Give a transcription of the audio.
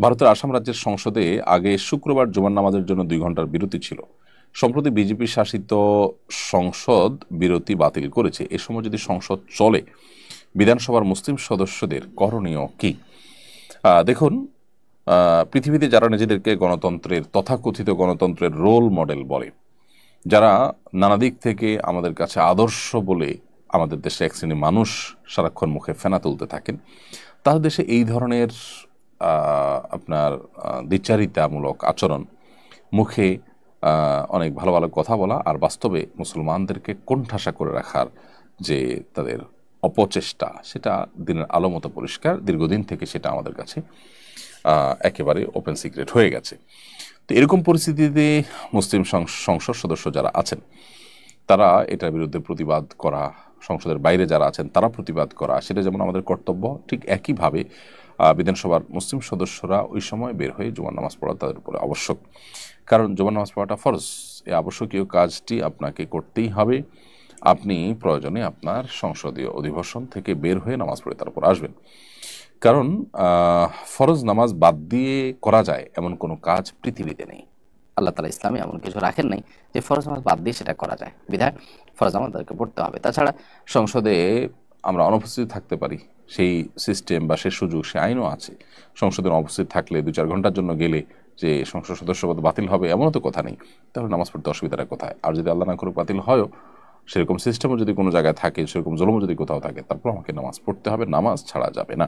ভারতের আসাম রাজ্যের সংসদে আগে শুক্রবার জুমার নামাজের জন্য 2 ঘন্টার বিরতি ছিল। সম্প্রতি বিজেপি শাসিত সংসদ বিরতি বাতিল করেছে। এ সময় যদি সংসদ চলে, বিধানসভার মুসলিম সদস্যদের করণীয় কি? দেখুন, পৃথিবীতে যারা নিজেদেরকে গণতন্ত্রের তথাকথিত গণতন্ত্রের রোল মডেল বলে, যারা নানা দিক থেকে আমাদের কাছে আদর্শ বলে আমাদের দেশে এক শ্রেণী মানুষ সারাক্ষণ মুখে ফেনা তুলতে থাকেন, তাদের দেশে এই ধরনের আপনার দ্বিচারিতামূলক আচরণ, মুখে অনেক ভালো ভালো কথা বলা আর বাস্তবে মুসলমানদেরকে কোণঠাসা করে রাখার যে তাদের অপচেষ্টা, সেটা দিনের আলো মতো পরিষ্কার। দীর্ঘদিন থেকে সেটা আমাদের কাছে একেবারে ওপেন সিক্রেট হয়ে গেছে। তো এরকম পরিস্থিতিতে মুসলিম সংসদ সদস্য যারা আছেন, তারা এটার বিরুদ্ধে প্রতিবাদ করা, সংসদের বাইরে যারা আছেন তারা প্রতিবাদ করা, সেটা যেমন আমাদের কর্তব্য, ঠিক একইভাবে বিধানসভার মুসলিম সদস্যরা ওই সময় বের হয়ে জুমার নামাজ পড়া তাদের উপরে আবশ্যক। কারণ জুমার নামাজ পড়াটা ফরজ। এই আবশ্যকীয় কাজটি আপনাকে করতেই হবে। আপনি প্রয়োজনে আপনার সংসদীয় অধিবেশন থেকে বের হয়ে নামাজ পড়ে তারপর আসবেন। কারণ ফরজ নামাজ বাদ দিয়ে করা যায় এমন কোনো কাজ পৃথিবীতে নেই। আল্লাহ তালা ইসলামে এমন কিছু রাখেন নাই যে ফরজ নামাজ বাদ দিয়ে সেটা করা যায়, বিধায় ফরজ নামাজ তাদেরকে পড়তে হবে। তাছাড়া সংসদে আমরা অনুপস্থিত থাকতে পারি, সেই সিস্টেম বা সে সুযোগ, সে আইনও আছে। সংসদে অনুপস্থিত থাকলে 2-4 ঘন্টার জন্য গেলে যে সংসদ সদস্যপদ বাতিল হবে এমনও তো কথা নেই। তাহলে নামাজ পড়তে অসুবিধাটা কোথায়? আর যদি আল্লাহ না করুক বাতিল হয়ও, সেরকম সিস্টেমও যদি কোনো জায়গায় থাকে, সেরকম জুলুমও যদি কোথাও থাকে, তারপর আমাকে নামাজ পড়তে হবে, নামাজ ছাড়া যাবে না।